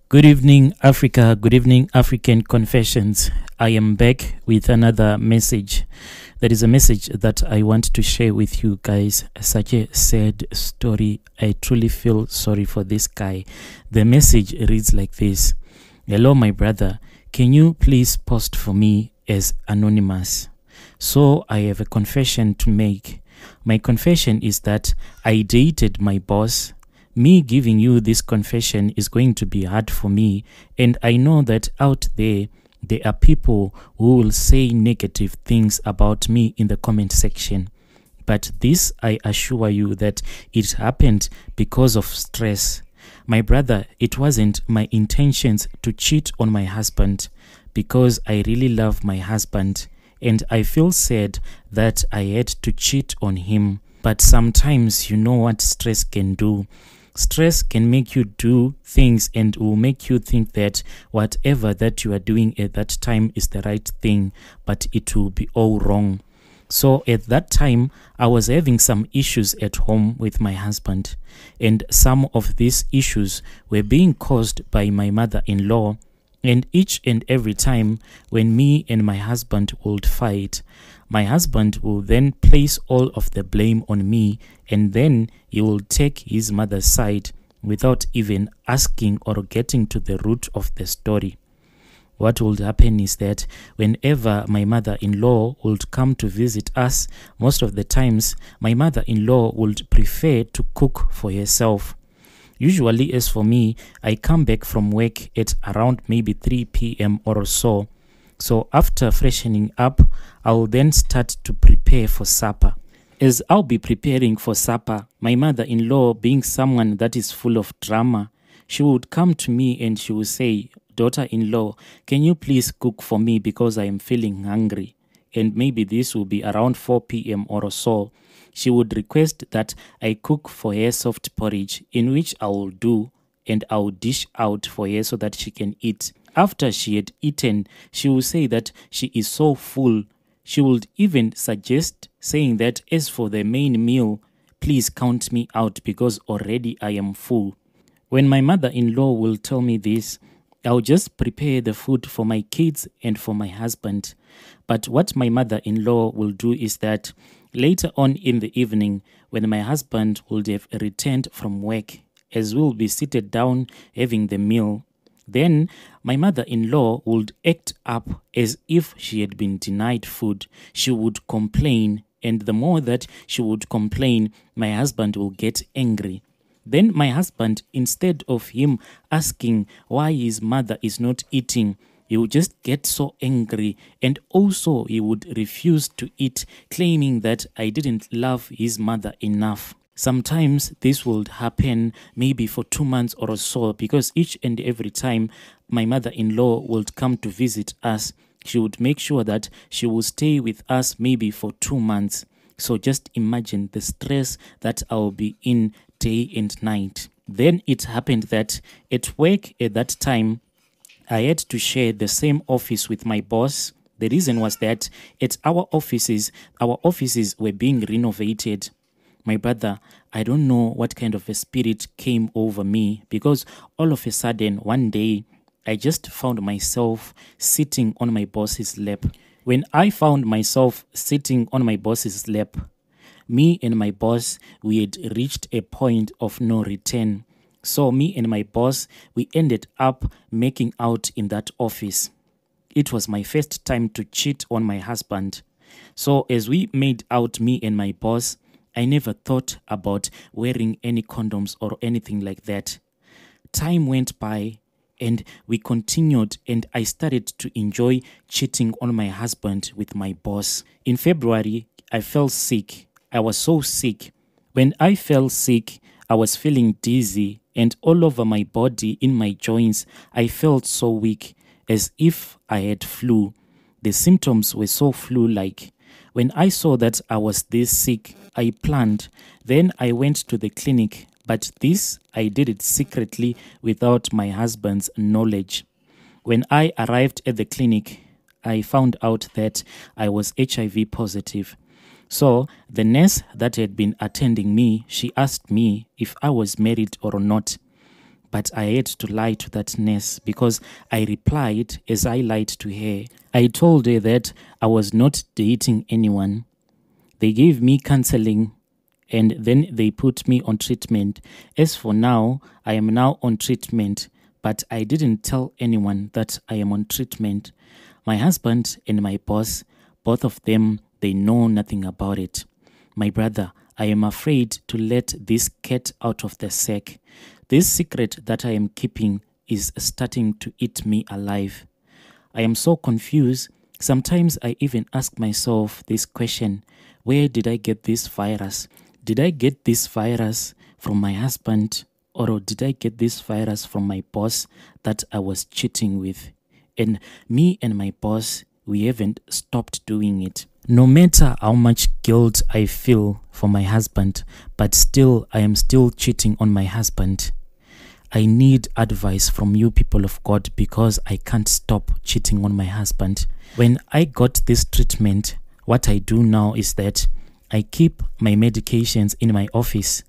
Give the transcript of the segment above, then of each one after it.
Good evening, Africa. Good evening, African Confessions. I am back with another message. There is a message that I want to share with you guys. Such a sad story. I truly feel sorry for this guy. The message reads like this. Hello, my brother. Can you please post for me as anonymous? So I have a confession to make. My confession is that I dated my boss. Me giving you this confession is going to be hard for me, and I know that out there are people who will say negative things about me in the comment section. But this, I assure you that it happened because of stress. My brother, it wasn't my intentions to cheat on my husband because I really love my husband, and I feel sad that I had to cheat on him. But sometimes you know what stress can do. Stress can make you do things and will make you think that whatever that you are doing at that time is the right thing, but it will be all wrong. So at that time, I was having some issues at home with my husband, and some of these issues were being caused by my mother-in-law. And each and every time when me and my husband would fight, my husband will then place all of the blame on me, and then he will take his mother's side without even asking or getting to the root of the story. What would happen is that whenever my mother-in-law would come to visit us, most of the times my mother-in-law would prefer to cook for herself. Usually, as for me, I come back from work at around maybe 3 p.m. or so. So after freshening up, I'll then start to prepare for supper. As I'll be preparing for supper, my mother-in-law, being someone that is full of drama, she would come to me and she would say, "Daughter-in-law, can you please cook for me because I am feeling hungry?" And maybe this will be around 4 p.m. or so. She would request that I cook for her soft porridge, in which I will do, and I will dish out for her so that she can eat. After she had eaten, she will say that she is so full. She would even suggest saying that as for the main meal, please count me out because already I am full. When my mother-in-law will tell me this, I'll just prepare the food for my kids and for my husband. But what my mother-in-law will do is that later on in the evening, when my husband would have returned from work, as we'll be seated down having the meal, then my mother-in-law would act up as if she had been denied food. She would complain, and the more that she would complain, my husband will get angry. Then my husband, instead of him asking why his mother is not eating, he would just get so angry, and also he would refuse to eat, claiming that I didn't love his mother enough. Sometimes this would happen maybe for 2 months or so, because each and every time my mother-in-law would come to visit us, she would make sure that she will stay with us maybe for 2 months. So just imagine the stress that I'll be in day and night. Then it happened that at work at that time, I had to share the same office with my boss. The reason was that at our offices were being renovated. My brother, I don't know what kind of a spirit came over me, because all of a sudden one day I just found myself sitting on my boss's lap. When I found myself sitting on my boss's lap, me and my boss, we had reached a point of no return. So me and my boss, we ended up making out in that office. It was my first time to cheat on my husband. So as we made out, me and my boss, I never thought about wearing any condoms or anything like that. Time went by and we continued, and I started to enjoy cheating on my husband with my boss. In February, I fell sick. I was so sick. When I fell sick, I was feeling dizzy, and all over my body, in my joints, I felt so weak, as if I had flu. The symptoms were so flu-like. When I saw that I was this sick, I planned. Then I went to the clinic, but this I did it secretly without my husband's knowledge. When I arrived at the clinic, I found out that I was HIV positive. So the nurse that had been attending me, she asked me if I was married or not. but I had to lie to that nurse because I replied as I lied to her. I told her that I was not dating anyone. They gave me counseling and then they put me on treatment. As for now, I am now on treatment, but I didn't tell anyone that I am on treatment. My husband and my boss, both of them, they know nothing about it. My brother, I am afraid to let this cat out of the sack. This secret that I am keeping is starting to eat me alive. I am so confused. Sometimes I even ask myself this question: where did I get this virus? Did I get this virus from my husband, or did I get this virus from my boss that I was cheating with? And me and my boss, we haven't stopped doing it. No matter how much guilt I feel for my husband, but still I am still cheating on my husband. I need advice from you people of God because I can't stop cheating on my husband. When I got this treatment, what I do now is that I keep my medications in my office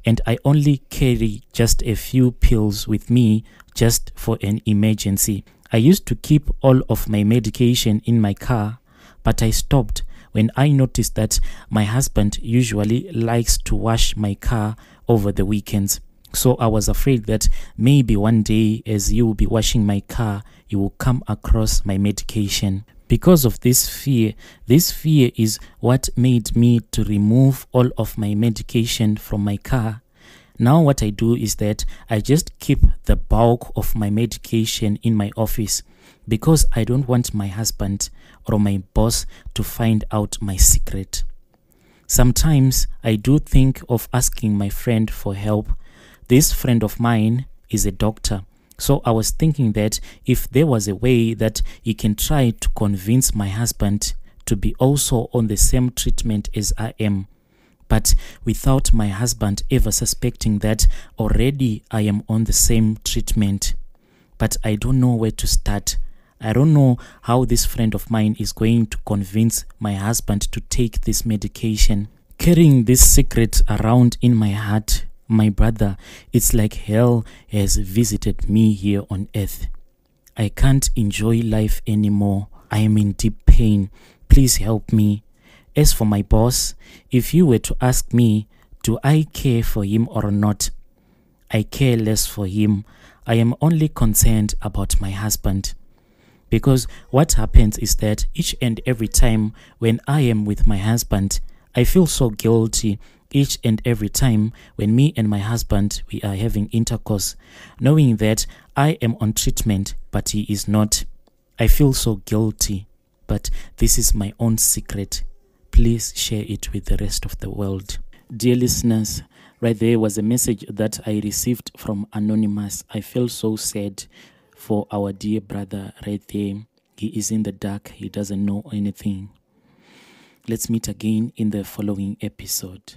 and I only carry just a few pills with me just for an emergency. I used to keep all of my medication in my car, but I stopped when I noticed that my husband usually likes to wash my car over the weekends. So I was afraid that maybe one day as you will be washing my car, you will come across my medication. Because of this fear is what made me to remove all of my medication from my car. Now what I do is that I just keep the bulk of my medication in my office because I don't want my husband or my boss to find out my secret. Sometimes I do think of asking my friend for help. This friend of mine is a doctor. So I was thinking that if there was a way that he can try to convince my husband to be also on the same treatment as I am, but without my husband ever suspecting that already I am on the same treatment. But I don't know where to start. I don't know how this friend of mine is going to convince my husband to take this medication. Carrying this secret around in my heart, my brother, it's like hell has visited me here on earth. I can't enjoy life anymore. I am in deep pain. Please help me. As for my boss, if you were to ask me, do I care for him or not? I care less for him. I am only concerned about my husband. Because what happens is that each and every time when I am with my husband, I feel so guilty. Each and every time when me and my husband, we are having intercourse, knowing that I am on treatment, but he is not. I feel so guilty, but this is my own secret. Please share it with the rest of the world. Dear listeners, right there was a message that I received from Anonymous. I feel so sad for our dear brother right there. He is in the dark. He doesn't know anything. Let's meet again in the following episode.